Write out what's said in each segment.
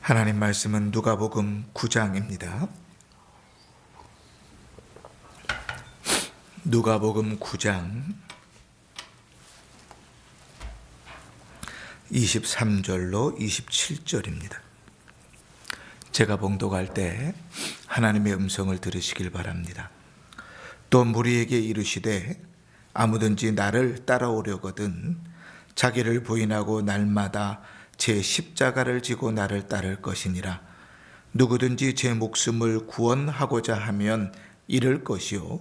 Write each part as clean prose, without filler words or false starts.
하나님 말씀은 누가복음 9장입니다. 누가복음 9장 23절로 27절입니다. 제가 봉독할 때 하나님의 음성을 들으시길 바랍니다. 또 무리에게 이르시되 아무든지 나를 따라오려거든 자기를 부인하고 날마다 제 십자가를 지고 나를 따를 것이니라. 누구든지 제 목숨을 구원하고자 하면 잃을 것이요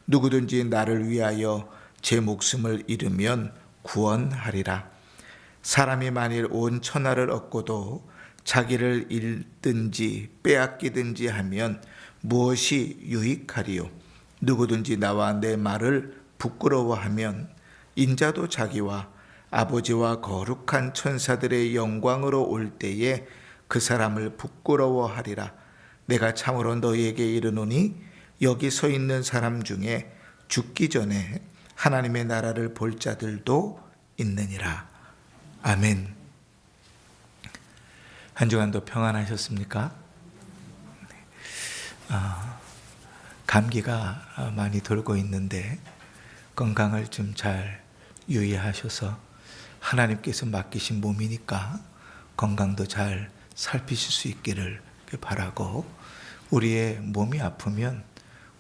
누구든지 나를 위하여 제 목숨을 잃으면 구원하리라. 사람이 만일 온 천하를 얻고도 자기를 잃든지 빼앗기든지 하면 무엇이 유익하리요? 누구든지 나와 내 말을 부끄러워하면 인자도 자기와 아버지와 거룩한 천사들의 영광으로 올 때에 그 사람을 부끄러워하리라. 내가 참으로 너희에게 이르노니 여기 서 있는 사람 중에 죽기 전에 하나님의 나라를 볼 자들도 있느니라. 아멘. 한 주간도 평안하셨습니까? 감기가 많이 돌고 있는데 건강을 좀 잘 유의하셔서 하나님께서 맡기신 몸이니까 건강도 잘 살피실 수 있기를 바라고, 우리의 몸이 아프면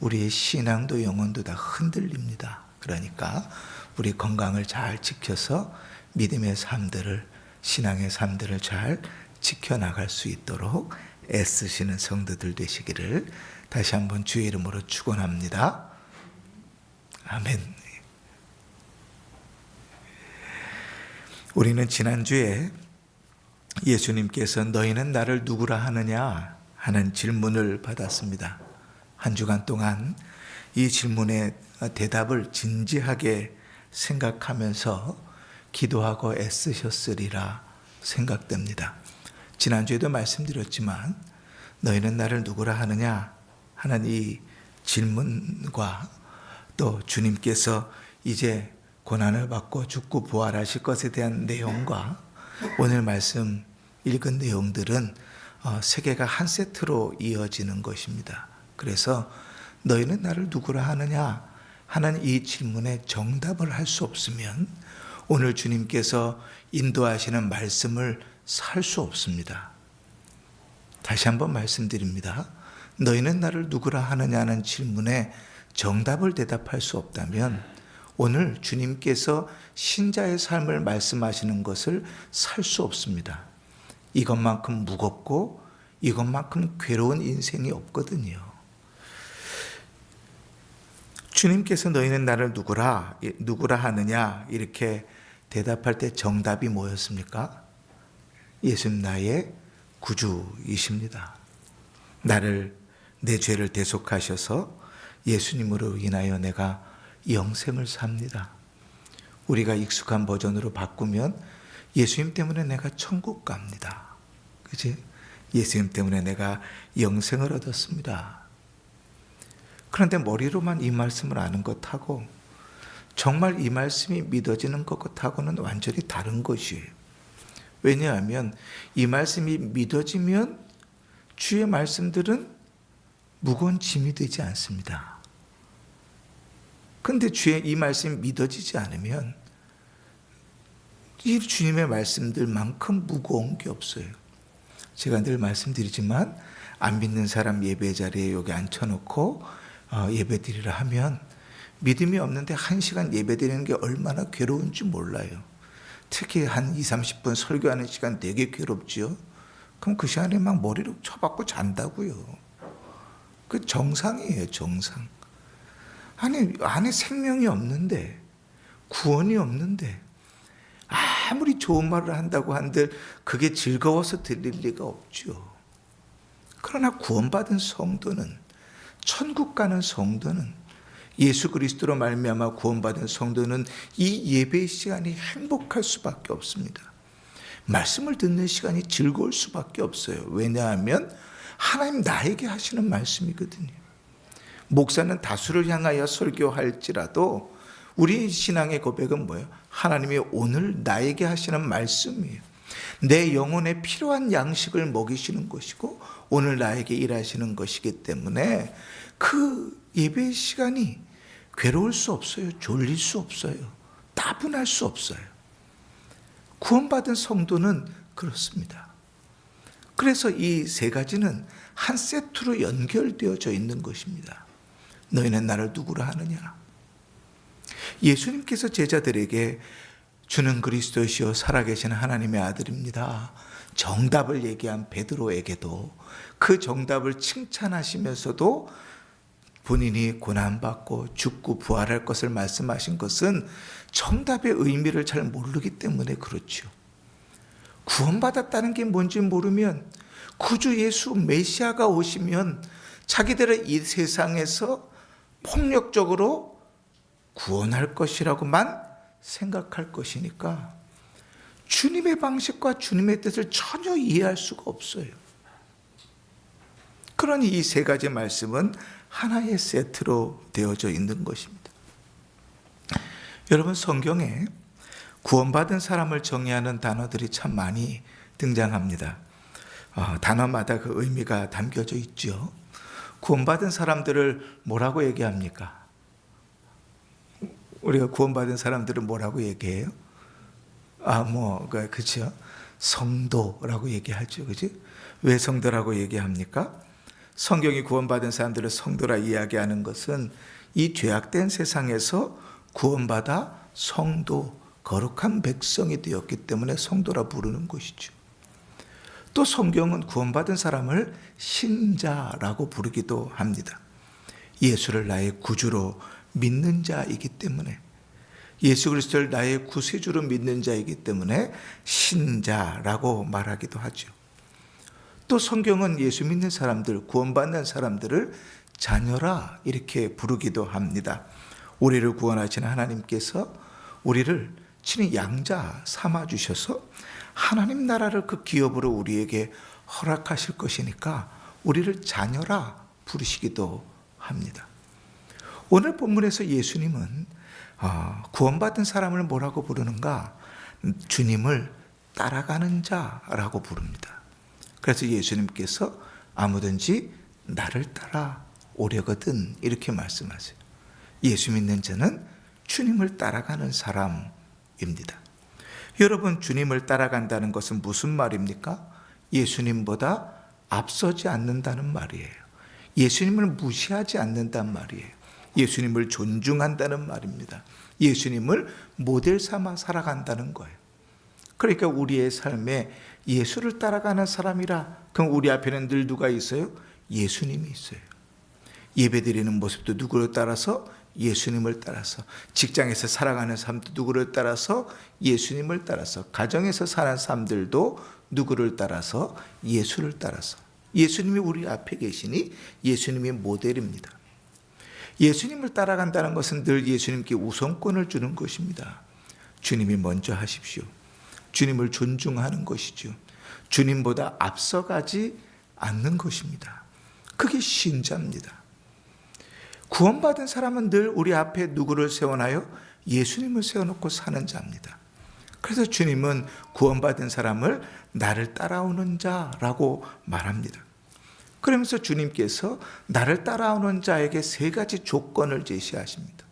우리의 신앙도 영혼도 다 흔들립니다. 그러니까 우리 건강을 잘 지켜서 믿음의 삶들을, 신앙의 삶들을 잘 지켜나갈 수 있도록 애쓰시는 성도들 되시기를 다시 한번 주의 이름으로 축원합니다. 아멘. 우리는 지난주에 예수님께서 너희는 나를 누구라 하느냐 하는 질문을 받았습니다. 한 주간 동안 이 질문에 대답을 진지하게 생각하면서 기도하고 애쓰셨으리라 생각됩니다. 지난주에도 말씀드렸지만 너희는 나를 누구라 하느냐 하는 이 질문과 또 주님께서 이제 고난을 받고 죽고 부활하실 것에 대한 내용과 오늘 말씀 읽은 내용들은 세 개가 한 세트로 이어지는 것입니다. 그래서 너희는 나를 누구라 하느냐 하는 이 질문에 정답을 할 수 없으면 오늘 주님께서 인도하시는 말씀을 살 수 없습니다. 다시 한번 말씀드립니다. 너희는 나를 누구라 하느냐는 질문에 정답을 대답할 수 없다면 오늘 주님께서 신자의 삶을 말씀하시는 것을 살 수 없습니다. 이것만큼 무겁고 이것만큼 괴로운 인생이 없거든요. 주님께서 너희는 나를 누구라 하느냐 이렇게 대답할 때 정답이 뭐였습니까? 예수님 나의 구주이십니다. 내 죄를 대속하셔서 예수님으로 인하여 내가 영생을 삽니다. 우리가 익숙한 버전으로 바꾸면 예수님 때문에 내가 천국 갑니다. 그치? 예수님 때문에 내가 영생을 얻었습니다. 그런데 머리로만 이 말씀을 아는 것하고 정말 이 말씀이 믿어지는 것하고는 완전히 다른 것이에요. 왜냐하면 이 말씀이 믿어지면 주의 말씀들은 무거운 짐이 되지 않습니다. 그런데 주의 이 말씀이 믿어지지 않으면 이 주님의 말씀들만큼 무거운 게 없어요. 제가 늘 말씀드리지만 안 믿는 사람 예배 자리에 여기 앉혀놓고 예배 드리라 하면 믿음이 없는데 1시간 예배 드리는 게 얼마나 괴로운지 몰라요. 특히 한 20-30분 설교하는 시간 되게 괴롭지요. 그럼 그 시간에 막 머리를 쳐박고 잔다고요. 그 정상이에요, 정상. 안에 생명이 없는데, 구원이 없는데 아무리 좋은 말을 한다고 한들 그게 즐거워서 들릴 리가 없죠. 그러나 구원받은 성도는, 천국 가는 성도는, 예수 그리스도로 말미암아 구원받은 성도는 이 예배의 시간이 행복할 수밖에 없습니다. 말씀을 듣는 시간이 즐거울 수밖에 없어요. 왜냐하면 하나님 나에게 하시는 말씀이거든요. 목사는 다수를 향하여 설교할지라도 우리 신앙의 고백은 뭐예요? 하나님이 오늘 나에게 하시는 말씀이에요. 내 영혼에 필요한 양식을 먹이시는 것이고 오늘 나에게 일하시는 것이기 때문에 그 예배 시간이 괴로울 수 없어요. 졸릴 수 없어요. 따분할 수 없어요. 구원받은 성도는 그렇습니다. 그래서 이 세 가지는 한 세트로 연결되어져 있는 것입니다. 너희는 나를 누구라 하느냐? 예수님께서 제자들에게 주는 그리스도시요 살아계신 하나님의 아들입니다. 정답을 얘기한 베드로에게도 그 정답을 칭찬하시면서도 본인이 고난받고 죽고 부활할 것을 말씀하신 것은 정답의 의미를 잘 모르기 때문에 그렇죠. 구원받았다는 게 뭔지 모르면 구주 예수 메시아가 오시면 자기들은 이 세상에서 폭력적으로 구원할 것이라고만 생각할 것이니까 주님의 방식과 주님의 뜻을 전혀 이해할 수가 없어요. 그러니 이 세 가지 말씀은 하나의 세트로 되어져 있는 것입니다. 여러분, 성경에 구원받은 사람을 정의하는 단어들이 참 많이 등장합니다. 단어마다 그 의미가 담겨져 있죠. 구원받은 사람들을 뭐라고 얘기합니까? 우리가 구원받은 사람들은 뭐라고 얘기해요? 그렇죠. 성도라고 얘기하죠. 그지? 왜 성도라고 얘기합니까? 성경이 구원받은 사람들을 성도라 이야기하는 것은 이 죄악된 세상에서 구원받아 성도, 거룩한 백성이 되었기 때문에 성도라 부르는 것이죠. 또 성경은 구원받은 사람을 신자라고 부르기도 합니다. 예수를 나의 구주로 믿는 자이기 때문에, 예수 그리스도를 나의 구세주로 믿는 자이기 때문에 신자라고 말하기도 하죠. 또 성경은 예수 믿는 사람들, 구원받는 사람들을 자녀라 이렇게 부르기도 합니다. 우리를 구원하시는 하나님께서 우리를 친히 양자 삼아 주셔서 하나님 나라를 그 기업으로 우리에게 허락하실 것이니까 우리를 자녀라 부르시기도 합니다. 오늘 본문에서 예수님은 구원받은 사람을 뭐라고 부르는가? 주님을 따라가는 자라고 부릅니다. 그래서 예수님께서 아무든지 나를 따라 오려거든 이렇게 말씀하세요. 예수 믿는 자는 주님을 따라가는 사람입니다. 여러분, 주님을 따라간다는 것은 무슨 말입니까? 예수님보다 앞서지 않는다는 말이에요. 예수님을 무시하지 않는다는 말이에요. 예수님을 존중한다는 말입니다. 예수님을 모델 삼아 살아간다는 거예요. 그러니까 우리의 삶에 예수를 따라가는 사람이라, 그럼 우리 앞에는 늘 누가 있어요? 예수님이 있어요. 예배드리는 모습도 누구를 따라서? 예수님을 따라서. 직장에서 살아가는 삶도 누구를 따라서? 예수님을 따라서. 가정에서 사는 삶들도 누구를 따라서? 예수를 따라서. 예수님이 우리 앞에 계시니 예수님이 모델입니다. 예수님을 따라간다는 것은 늘 예수님께 우선권을 주는 것입니다. 주님이 먼저 하십시오. 주님을 존중하는 것이죠. 주님보다 앞서가지 않는 것입니다. 그게 신자입니다. 구원받은 사람은 늘 우리 앞에 누구를 세워놔요? 예수님을 세워놓고 사는 자입니다. 그래서 주님은 구원받은 사람을 나를 따라오는 자라고 말합니다. 그러면서 주님께서 나를 따라오는 자에게 세 가지 조건을 제시하십니다.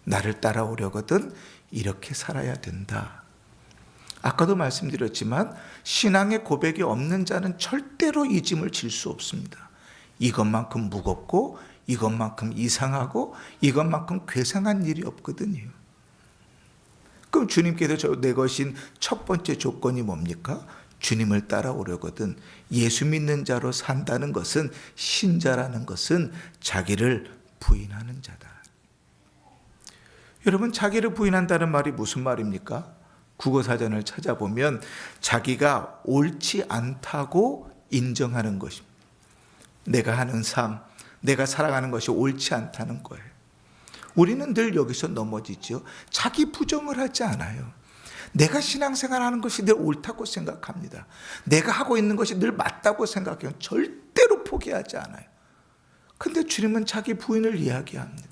나를 따라오려거든 이렇게 살아야 된다. 아까도 말씀드렸지만 신앙의 고백이 없는 자는 절대로 이 짐을 질 수 없습니다. 이것만큼 무겁고 이것만큼 이상하고 이것만큼 괴상한 일이 없거든요. 그럼 주님께서 내거신 첫 번째 조건이 뭡니까? 주님을 따라오려거든 예수 믿는 자로 산다는 것은, 신자라는 것은 자기를 부인하는 자다. 여러분, 자기를 부인한다는 말이 무슨 말입니까? 국어사전을 찾아보면 자기가 옳지 않다고 인정하는 것입니다. 내가 하는 삶, 내가 살아가는 것이 옳지 않다는 거예요. 우리는 늘 여기서 넘어지죠. 자기 부정을 하지 않아요. 내가 신앙생활하는 것이 늘 옳다고 생각합니다. 내가 하고 있는 것이 늘 맞다고 생각해요. 절대로 포기하지 않아요. 근데 주님은 자기 부인을 이야기합니다.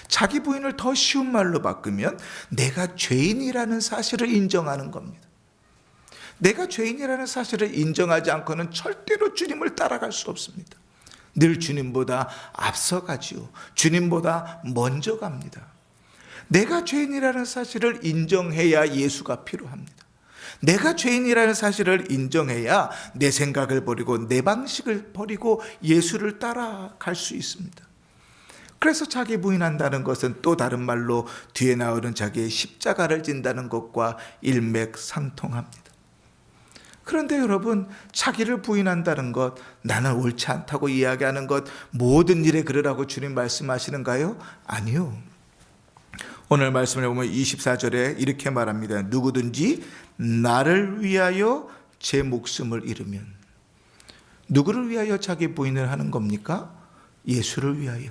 자기 부인을 더 쉬운 말로 바꾸면 내가 죄인이라는 사실을 인정하는 겁니다. 내가 죄인이라는 사실을 인정하지 않고는 절대로 주님을 따라갈 수 없습니다. 늘 주님보다 앞서가지요. 주님보다 먼저 갑니다. 내가 죄인이라는 사실을 인정해야 예수가 필요합니다. 내가 죄인이라는 사실을 인정해야 내 생각을 버리고 내 방식을 버리고 예수를 따라갈 수 있습니다. 그래서 자기 부인한다는 것은 또 다른 말로 뒤에 나오는 자기의 십자가를 진다는 것과 일맥상통합니다. 그런데 여러분, 자기를 부인한다는 것, 나는 옳지 않다고 이야기하는 것, 모든 일에 그러라고 주님 말씀하시는가요? 아니요. 오늘 말씀을 보면 24절에 이렇게 말합니다. 누구든지 나를 위하여 제 목숨을 잃으면. 누구를 위하여 자기 부인을 하는 겁니까? 예수를 위하여.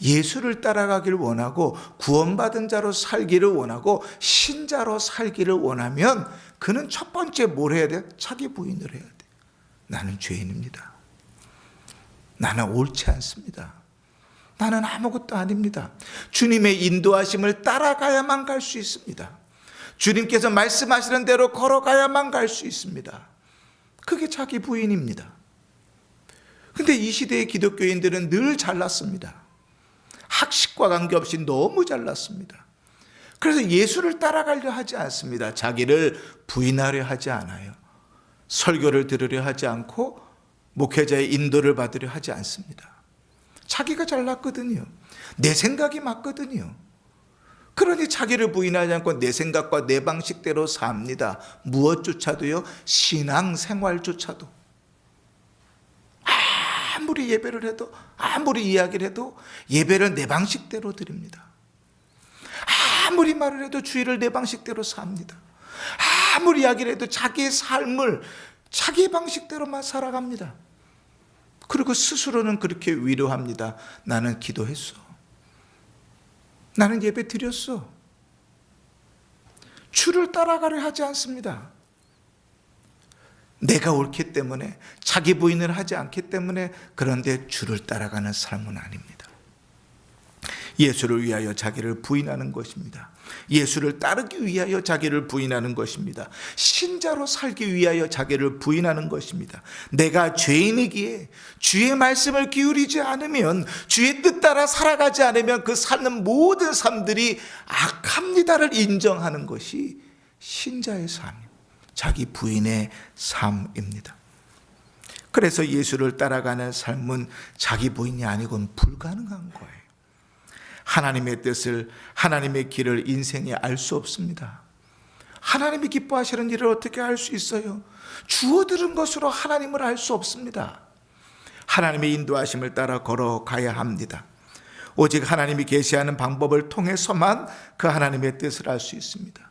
예수를 따라가기를 원하고 구원받은 자로 살기를 원하고 신자로 살기를 원하면 그는 첫 번째 뭘 해야 돼? 자기 부인을 해야 돼. 나는 죄인입니다. 나는 옳지 않습니다. 나는 아무것도 아닙니다. 주님의 인도하심을 따라가야만 갈 수 있습니다. 주님께서 말씀하시는 대로 걸어가야만 갈 수 있습니다. 그게 자기 부인입니다. 근데 이 시대의 기독교인들은 늘 잘났습니다. 학식과 관계없이 너무 잘났습니다. 그래서 예수를 따라가려 하지 않습니다. 자기를 부인하려 하지 않아요. 설교를 들으려 하지 않고 목회자의 인도를 받으려 하지 않습니다. 자기가 잘났거든요. 내 생각이 맞거든요. 그러니 자기를 부인하지 않고 내 생각과 내 방식대로 삽니다. 무엇조차도요, 신앙생활조차도. 아무리 예배를 해도, 아무리 이야기를 해도 예배를 내 방식대로 드립니다. 아무리 말을 해도 주일을 내 방식대로 삽니다. 아무리 이야기를 해도 자기의 삶을 자기 방식대로만 살아갑니다. 그리고 스스로는 그렇게 위로합니다. 나는 기도했어. 나는 예배 드렸어. 주를 따라가려 하지 않습니다. 내가 옳기 때문에, 자기 부인을 하지 않기 때문에, 그런데 주를 따라가는 삶은 아닙니다. 예수를 위하여 자기를 부인하는 것입니다. 예수를 따르기 위하여 자기를 부인하는 것입니다. 신자로 살기 위하여 자기를 부인하는 것입니다. 내가 죄인이기에 주의 말씀을 기울이지 않으면, 주의 뜻 따라 살아가지 않으면 그 사는 모든 삶들이 악합니다를 인정하는 것이 신자의 삶입니다. 자기 부인의 삶입니다. 그래서 예수를 따라가는 삶은 자기 부인이 아니고는 불가능한 거예요. 하나님의 뜻을, 하나님의 길을 인생에 알 수 없습니다. 하나님이 기뻐하시는 일을 어떻게 알 수 있어요? 주워 들은 것으로 하나님을 알 수 없습니다. 하나님의 인도하심을 따라 걸어가야 합니다. 오직 하나님이 계시하는 방법을 통해서만 그 하나님의 뜻을 알 수 있습니다.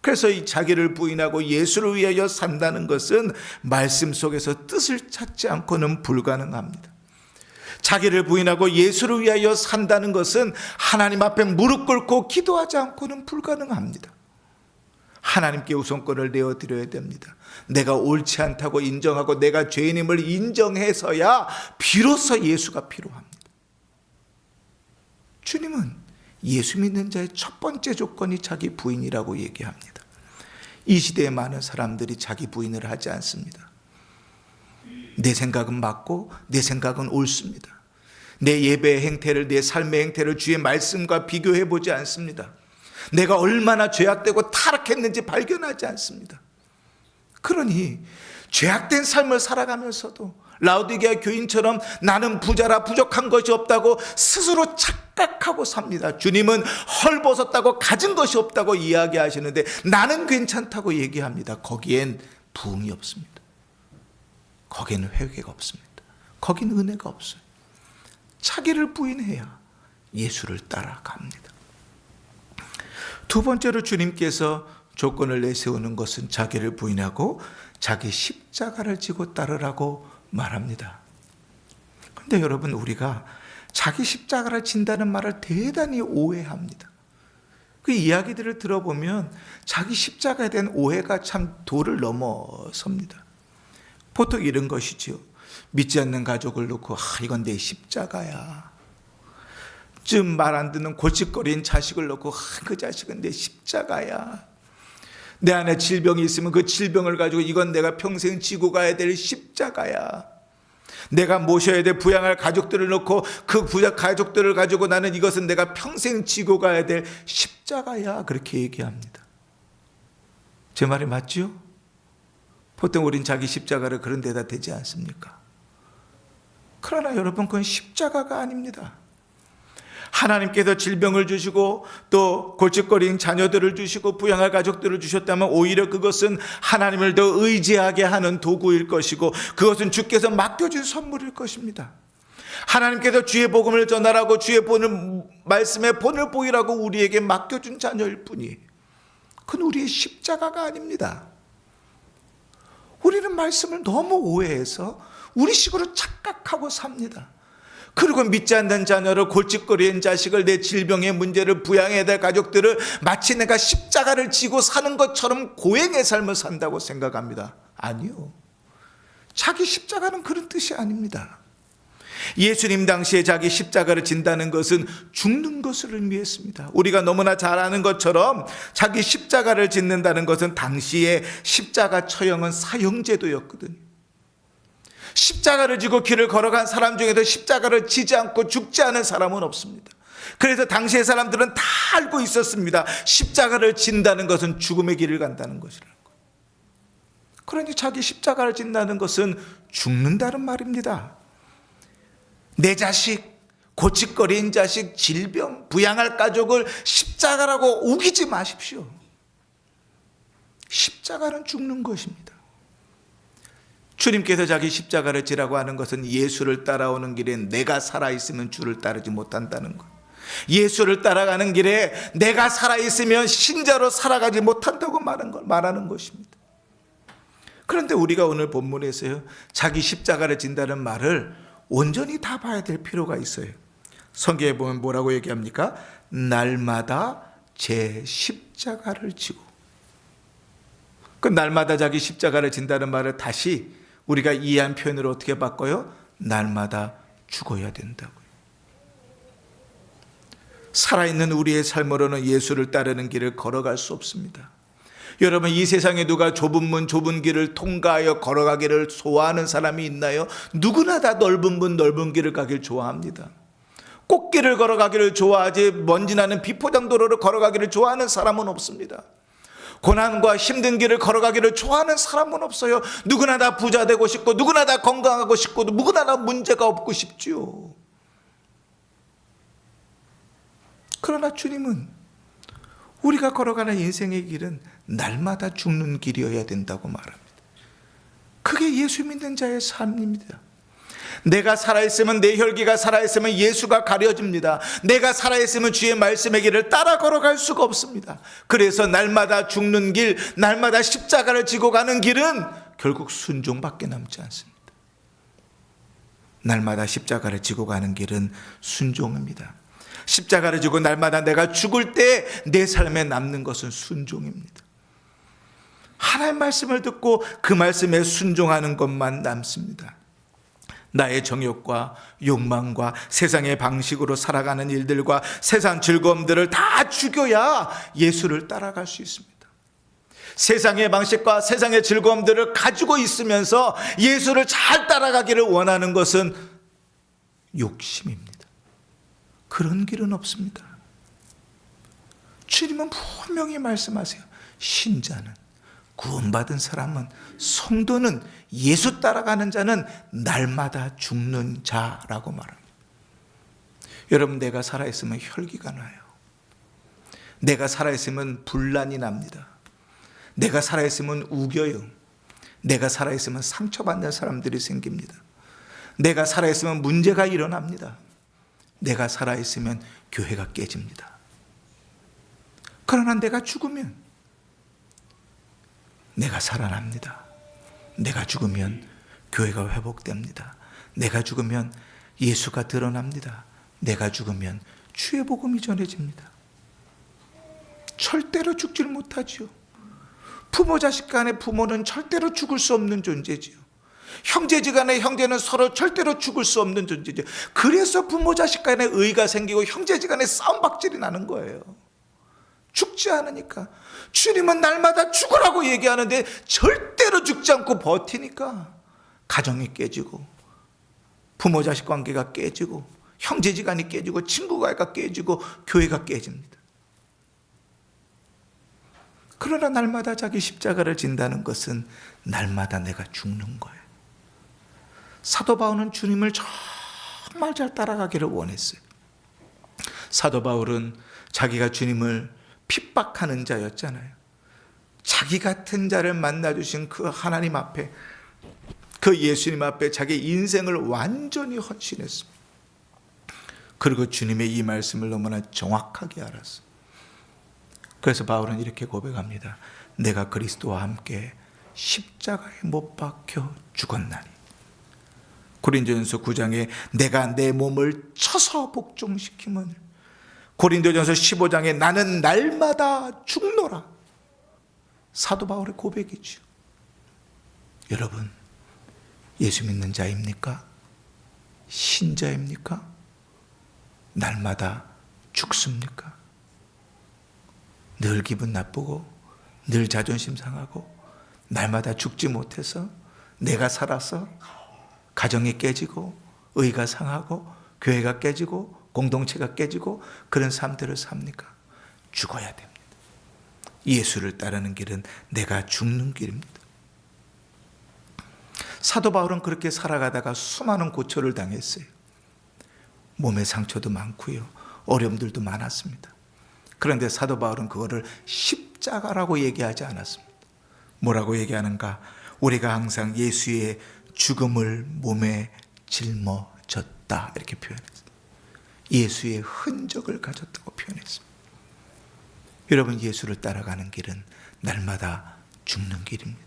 그래서 이 자기를 부인하고 예수를 위하여 산다는 것은 말씀 속에서 뜻을 찾지 않고는 불가능합니다. 자기를 부인하고 예수를 위하여 산다는 것은 하나님 앞에 무릎 꿇고 기도하지 않고는 불가능합니다. 하나님께 우선권을 내어드려야 됩니다. 내가 옳지 않다고 인정하고 내가 죄인임을 인정해서야 비로소 예수가 필요합니다. 주님은 예수 믿는 자의 첫 번째 조건이 자기 부인이라고 얘기합니다. 이 시대에 많은 사람들이 자기 부인을 하지 않습니다. 내 생각은 맞고 내 생각은 옳습니다. 내 예배의 행태를, 내 삶의 행태를 주의 말씀과 비교해 보지 않습니다. 내가 얼마나 죄악되고 타락했는지 발견하지 않습니다. 그러니 죄악된 삶을 살아가면서도 라오디게아 교인처럼 나는 부자라 부족한 것이 없다고 스스로 착각하고 삽니다. 주님은 헐벗었다고 가진 것이 없다고 이야기하시는데 나는 괜찮다고 얘기합니다. 거기엔 부흥이 없습니다. 거기에는 회개가 없습니다. 거기는 은혜가 없어요. 자기를 부인해야 예수를 따라갑니다. 두 번째로 주님께서 조건을 내세우는 것은 자기를 부인하고 자기 십자가를 지고 따르라고 말합니다. 그런데 여러분, 우리가 자기 십자가를 진다는 말을 대단히 오해합니다. 그 이야기들을 들어보면 자기 십자가에 대한 오해가 참 도를 넘어섭니다. 보통 이런 것이지요. 믿지 않는 가족을 놓고 이건 내 십자가야. 좀 말 안 듣는 골칫거리는 자식을 놓고 그 자식은 내 십자가야. 내 안에 질병이 있으면 그 질병을 가지고 이건 내가 평생 지고 가야 될 십자가야. 내가 모셔야 될 부양할 가족들을 놓고 그 부양 가족들을 가지고 나는 이것은 내가 평생 지고 가야 될 십자가야. 그렇게 얘기합니다. 제 말이 맞죠? 보통 우린 자기 십자가를 그런 데다 대지 않습니까? 그러나 여러분, 그건 십자가가 아닙니다. 하나님께서 질병을 주시고 또 골칫거리인 자녀들을 주시고 부양할 가족들을 주셨다면 오히려 그것은 하나님을 더 의지하게 하는 도구일 것이고 그것은 주께서 맡겨준 선물일 것입니다. 하나님께서 주의 복음을 전하라고 주의 말씀에 본을 보이라고 우리에게 맡겨준 자녀일 뿐이 그건 우리의 십자가가 아닙니다. 우리는 말씀을 너무 오해해서 우리식으로 착각하고 삽니다. 그리고 믿지 않는 자녀를, 골칫거리인 자식을, 내 질병의 문제를, 부양해야 될 가족들을 마치 내가 십자가를 지고 사는 것처럼 고행의 삶을 산다고 생각합니다. 아니요. 자기 십자가는 그런 뜻이 아닙니다. 예수님 당시에 자기 십자가를 진다는 것은 죽는 것을 의미했습니다. 우리가 너무나 잘 아는 것처럼 자기 십자가를 짓는다는 것은 당시에 십자가 처형은 사형제도였거든요. 십자가를 지고 길을 걸어간 사람 중에서 십자가를 지지 않고 죽지 않은 사람은 없습니다. 그래서 당시의 사람들은 다 알고 있었습니다. 십자가를 진다는 것은 죽음의 길을 간다는 것이라는 것. 그러니 자기 십자가를 진다는 것은 죽는다는 말입니다. 내 자식, 고칫거리인 자식, 질병, 부양할 가족을 십자가라고 우기지 마십시오. 십자가는 죽는 것입니다. 주님께서 자기 십자가를 지라고 하는 것은 예수를 따라오는 길에 내가 살아있으면 주를 따르지 못한다는 것. 예수를 따라가는 길에 내가 살아있으면 신자로 살아가지 못한다고 말하는 것입니다. 그런데 우리가 오늘 본문에서요, 자기 십자가를 진다는 말을 온전히 다 봐야 될 필요가 있어요. 성경에 보면 뭐라고 얘기합니까? 날마다 제 십자가를 지고. 그 날마다 자기 십자가를 진다는 말을 다시 우리가 이해한 표현으로 어떻게 바꿔요? 날마다 죽어야 된다고요. 살아있는 우리의 삶으로는 예수를 따르는 길을 걸어갈 수 없습니다. 여러분, 이 세상에 누가 좁은 문, 좁은 길을 통과하여 걸어가기를 좋아하는 사람이 있나요? 누구나 다 넓은 문, 넓은 길을 가길 좋아합니다. 꽃길을 걸어가기를 좋아하지 먼지 나는 비포장도로를 걸어가기를 좋아하는 사람은 없습니다. 고난과 힘든 길을 걸어가기를 좋아하는 사람은 없어요. 누구나 다 부자 되고 싶고 누구나 다 건강하고 싶고 누구나 다 문제가 없고 싶지요. 그러나 주님은 우리가 걸어가는 인생의 길은 날마다 죽는 길이어야 된다고 말합니다. 그게 예수 믿는 자의 삶입니다. 내가 살아있으면, 내 혈기가 살아있으면 예수가 가려집니다. 내가 살아있으면 주의 말씀의 길을 따라 걸어갈 수가 없습니다. 그래서 날마다 죽는 길, 날마다 십자가를 지고 가는 길은 결국 순종밖에 남지 않습니다. 날마다 십자가를 지고 가는 길은 순종입니다. 십자가를 지고 날마다 내가 죽을 때 내 삶에 남는 것은 순종입니다. 하나님의 말씀을 듣고 그 말씀에 순종하는 것만 남습니다. 나의 정욕과 욕망과 세상의 방식으로 살아가는 일들과 세상 즐거움들을 다 죽여야 예수를 따라갈 수 있습니다. 세상의 방식과 세상의 즐거움들을 가지고 있으면서 예수를 잘 따라가기를 원하는 것은 욕심입니다. 그런 길은 없습니다. 주님은 분명히 말씀하세요. 신자는, 구원받은 사람은, 성도는, 예수 따라가는 자는 날마다 죽는 자라고 말합니다. 여러분, 내가 살아있으면 혈기가 나요. 내가 살아있으면 분란이 납니다. 내가 살아있으면 우겨요. 내가 살아있으면 상처받는 사람들이 생깁니다. 내가 살아있으면 문제가 일어납니다. 내가 살아있으면 교회가 깨집니다. 그러나 내가 죽으면 내가 살아납니다. 내가 죽으면 교회가 회복됩니다. 내가 죽으면 예수가 드러납니다. 내가 죽으면 주의 복음이 전해집니다. 절대로 죽질 못하지요. 부모 자식 간의 부모는 절대로 죽을 수 없는 존재지요. 형제지간의 형제는 서로 절대로 죽을 수 없는 존재죠. 그래서 부모 자식 간의 의가 생기고 형제지간의 싸움박질이 나는 거예요. 죽지 않으니까. 주님은 날마다 죽으라고 얘기하는데 절대로 죽지 않고 버티니까 가정이 깨지고 부모 자식 관계가 깨지고 형제지간이 깨지고 친구가 깨지고 교회가 깨집니다. 그러나 날마다 자기 십자가를 진다는 것은 날마다 내가 죽는 거예요. 사도 바울은 주님을 정말 잘 따라가기를 원했어요. 사도 바울은 자기가 주님을 핍박하는 자였잖아요. 자기 같은 자를 만나주신 그 하나님 앞에, 그 예수님 앞에 자기 인생을 완전히 헌신했습니다. 그리고 주님의 이 말씀을 너무나 정확하게 알았어요. 그래서 바울은 이렇게 고백합니다. 내가 그리스도와 함께 십자가에 못 박혀 죽었나니. 고린도전서 9장에 내가 내 몸을 쳐서 복종시키면, 고린도전서 15장에 나는 날마다 죽노라. 사도 바울의 고백이죠. 여러분, 예수 믿는 자입니까? 신자입니까? 날마다 죽습니까? 늘 기분 나쁘고 늘 자존심 상하고 날마다 죽지 못해서 내가 살아서 가정이 깨지고 의가 상하고 교회가 깨지고 공동체가 깨지고 그런 삶들을 삽니까? 죽어야 됩니다. 예수를 따르는 길은 내가 죽는 길입니다. 사도 바울은 그렇게 살아가다가 수많은 고초를 당했어요. 몸에 상처도 많고요, 어려움들도 많았습니다. 그런데 사도 바울은 그거를 십자가라고 얘기하지 않았습니다. 뭐라고 얘기하는가? 우리가 항상 예수의 죽음을 몸에 짊어졌다, 이렇게 표현했습니다. 예수의 흔적을 가졌다고 표현했습니다. 여러분, 예수를 따라가는 길은 날마다 죽는 길입니다.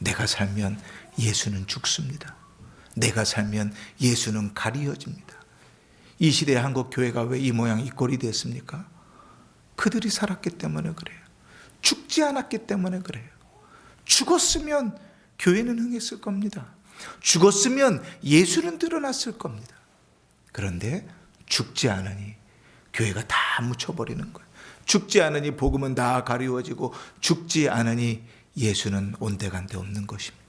내가 살면 예수는 죽습니다. 내가 살면 예수는 가리워집니다. 이 시대의 한국 교회가 왜 이 모양 이 꼴이 됐습니까? 그들이 살았기 때문에 그래요. 죽지 않았기 때문에 그래요. 죽었으면 교회는 흥했을 겁니다. 죽었으면 예수는 드러났을 겁니다. 그런데 죽지 않으니 교회가 다 묻혀버리는 거예요. 죽지 않으니 복음은 다 가리워지고, 죽지 않으니 예수는 온데간데 없는 것입니다.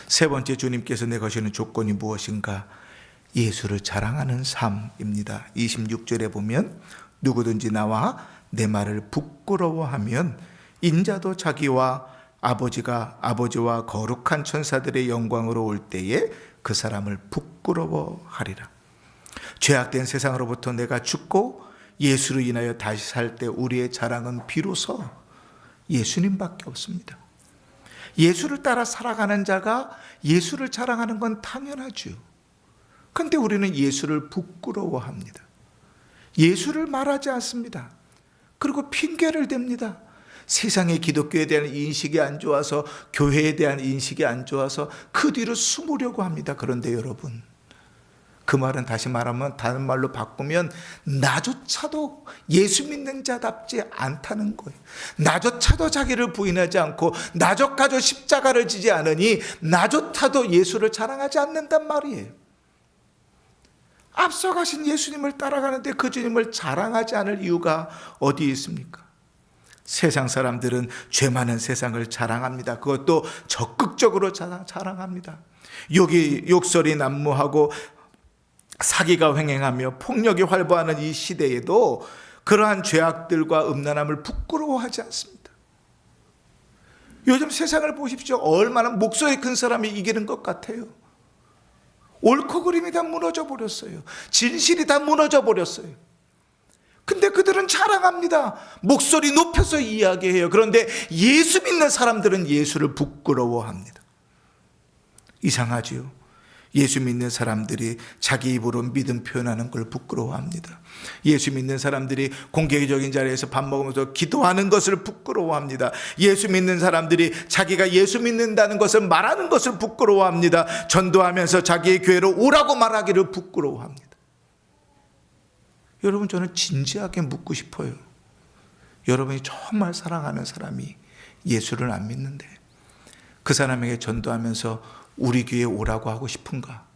세 번째, 주님께서 내거시는 조건이 무엇인가? 예수를 자랑하는 삶입니다. 26절에 보면 누구든지 나와 내 말을 부끄러워하면 인자도 자기와 아버지와 거룩한 천사들의 영광으로 올 때에 그 사람을 부끄러워하리라. 죄악된 세상으로부터 내가 죽고 예수로 인하여 다시 살 때 우리의 자랑은 비로소 예수님밖에 없습니다. 예수를 따라 살아가는 자가 예수를 자랑하는 건 당연하죠. 그런데 우리는 예수를 부끄러워합니다. 예수를 말하지 않습니다. 그리고 핑계를 댑니다. 세상의 기독교에 대한 인식이 안 좋아서, 교회에 대한 인식이 안 좋아서 그 뒤로 숨으려고 합니다. 그런데 여러분, 그 말은 다시 말하면, 다른 말로 바꾸면 나조차도 예수 믿는 자답지 않다는 거예요. 나조차도 자기를 부인하지 않고 나조차도 십자가를 지지 않으니 나조차도 예수를 자랑하지 않는단 말이에요. 앞서가신 예수님을 따라가는데 그 주님을 자랑하지 않을 이유가 어디 있습니까? 세상 사람들은 죄 많은 세상을 자랑합니다. 그것도 적극적으로 자랑합니다. 욕설이 난무하고 사기가 횡행하며 폭력이 활보하는 이 시대에도 그러한 죄악들과 음란함을 부끄러워하지 않습니다. 요즘 세상을 보십시오. 얼마나 목소리 큰 사람이 이기는 것 같아요. 옳고 그름이 다 무너져 버렸어요. 진실이 다 무너져 버렸어요. 근데 그들은 자랑합니다. 목소리 높여서 이야기해요. 그런데 예수 믿는 사람들은 예수를 부끄러워합니다. 이상하지요? 예수 믿는 사람들이 자기 입으로 믿음 표현하는 걸 부끄러워합니다. 예수 믿는 사람들이 공개적인 자리에서 밥 먹으면서 기도하는 것을 부끄러워합니다. 예수 믿는 사람들이 자기가 예수 믿는다는 것을 말하는 것을 부끄러워합니다. 전도하면서 자기의 교회로 오라고 말하기를 부끄러워합니다. 여러분, 저는 진지하게 묻고 싶어요. 여러분이 정말 사랑하는 사람이 예수를 안 믿는데 그 사람에게 전도하면서 우리 교회에 오라고 하고 싶은가?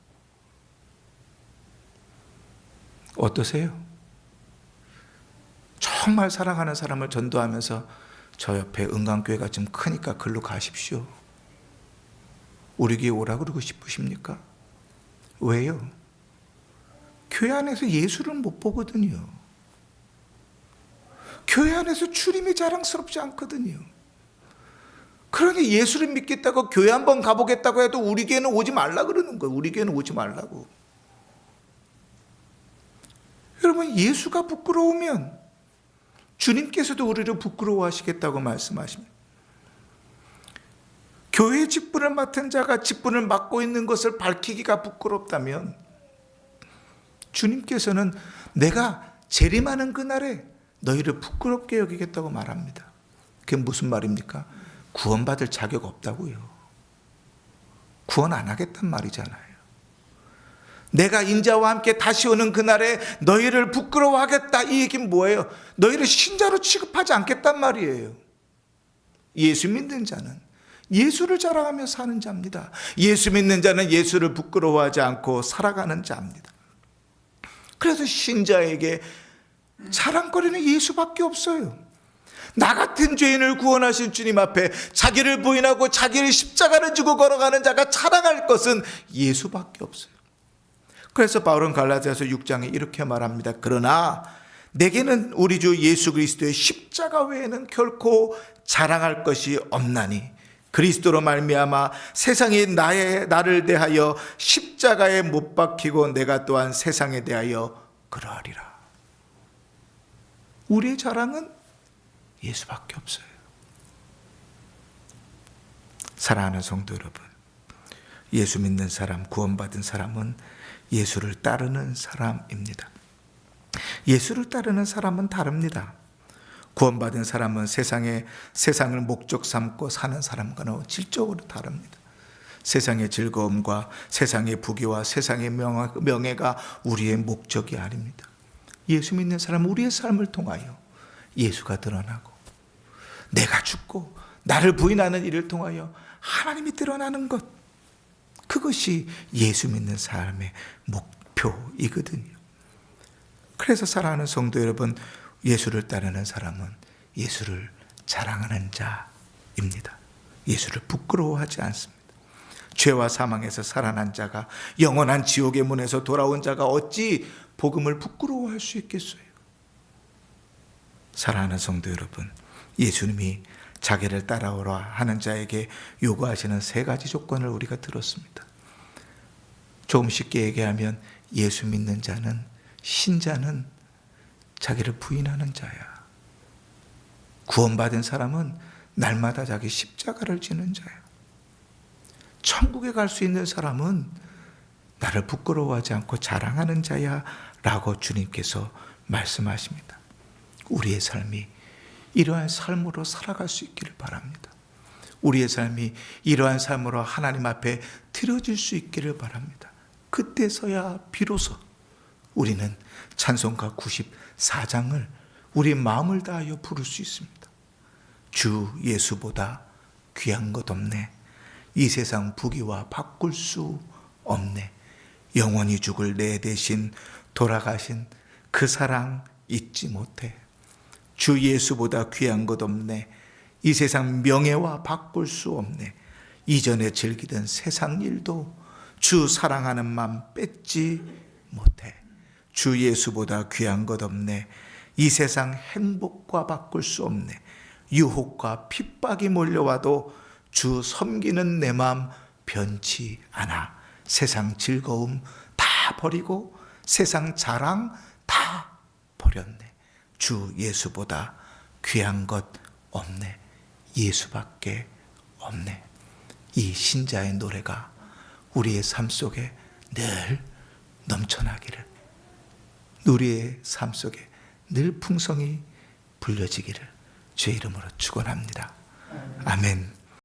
어떠세요? 정말 사랑하는 사람을 전도하면서 저 옆에 은광교회가 좀 크니까 글로 가십시오. 우리 교회 오라 그러고 싶으십니까? 왜요? 교회 안에서 예수를 못 보거든요. 교회 안에서 주님이 자랑스럽지 않거든요. 그러니 예수를 믿겠다고 교회 한번 가보겠다고 해도 우리 교회는 오지 말라 그러는 거예요. 우리 교회는 오지 말라고. 여러분, 예수가 부끄러우면 주님께서도 우리를 부끄러워하시겠다고 말씀하십니다. 교회의 직분을 맡은 자가 직분을 맡고 있는 것을 밝히기가 부끄럽다면 주님께서는 내가 재림하는 그날에 너희를 부끄럽게 여기겠다고 말합니다. 그게 무슨 말입니까? 구원받을 자격 없다고요. 구원 안 하겠단 말이잖아요. 내가 인자와 함께 다시 오는 그날에 너희를 부끄러워하겠다. 이 얘기는 뭐예요? 너희를 신자로 취급하지 않겠단 말이에요. 예수 믿는 자는 예수를 자랑하며 사는 자입니다. 예수 믿는 자는 예수를 부끄러워하지 않고 살아가는 자입니다. 그래서 신자에게 자랑거리는 예수밖에 없어요. 나 같은 죄인을 구원하신 주님 앞에 자기를 부인하고 자기를 십자가를 지고 걸어가는 자가 자랑할 것은 예수밖에 없어요. 그래서 바울은 갈라디아서 6장에 이렇게 말합니다. 그러나 내게는 우리 주 예수 그리스도의 십자가 외에는 결코 자랑할 것이 없나니 그리스도로 말미암아 세상이 나를 대하여 십자가에 못 박히고 내가 또한 세상에 대하여 그러하리라. 우리의 자랑은 예수밖에 없어요. 사랑하는 성도 여러분, 예수 믿는 사람, 구원받은 사람은 예수를 따르는 사람입니다. 예수를 따르는 사람은 다릅니다. 구원받은 사람은 세상을 목적 삼고 사는 사람과는 질적으로 다릅니다. 세상의 즐거움과 세상의 부귀와 세상의 명예가 우리의 목적이 아닙니다. 예수 믿는 사람은 우리의 삶을 통하여 예수가 드러나고 내가 죽고 나를 부인하는 일을 통하여 하나님이 드러나는 것, 그것이 예수 믿는 사람의 목표이거든요. 그래서 사랑하는 성도 여러분, 예수를 따르는 사람은 예수를 자랑하는 자입니다. 예수를 부끄러워하지 않습니다. 죄와 사망에서 살아난 자가, 영원한 지옥의 문에서 돌아온 자가 어찌 복음을 부끄러워할 수 있겠어요? 사랑하는 성도 여러분, 예수님이 자기를 따라오라 하는 자에게 요구하시는 3가지 조건을 우리가 들었습니다. 조금 쉽게 얘기하면 예수 믿는 자는, 신자는 자기를 부인하는 자야. 구원받은 사람은 날마다 자기 십자가를 지는 자야. 천국에 갈 수 있는 사람은 나를 부끄러워하지 않고 자랑하는 자야 라고 주님께서 말씀하십니다. 우리의 삶이 이러한 삶으로 살아갈 수 있기를 바랍니다. 우리의 삶이 이러한 삶으로 하나님 앞에 드려질 수 있기를 바랍니다. 그때서야 비로소 우리는 찬송가 94장을 우리 마음을 다하여 부를 수 있습니다. 주 예수보다 귀한 것 없네. 이 세상 부귀와 바꿀 수 없네. 영원히 죽을 내 대신 돌아가신 그 사랑 잊지 못해. 주 예수보다 귀한 것 없네. 이 세상 명예와 바꿀 수 없네. 이전에 즐기던 세상 일도 주 사랑하는 마음 뺏지 못해. 주 예수보다 귀한 것 없네. 이 세상 행복과 바꿀 수 없네. 유혹과 핍박이 몰려와도 주 섬기는 내 마음 변치 않아. 세상 즐거움 다 버리고 세상 자랑 다 버렸네. 주 예수보다 귀한 것 없네. 예수밖에 없네. 이 신자의 노래가 우리의 삶 속에 늘 넘쳐나기를, 우리의 삶 속에 늘 풍성히 불려지기를 주의 이름으로 축원합니다. 아멘.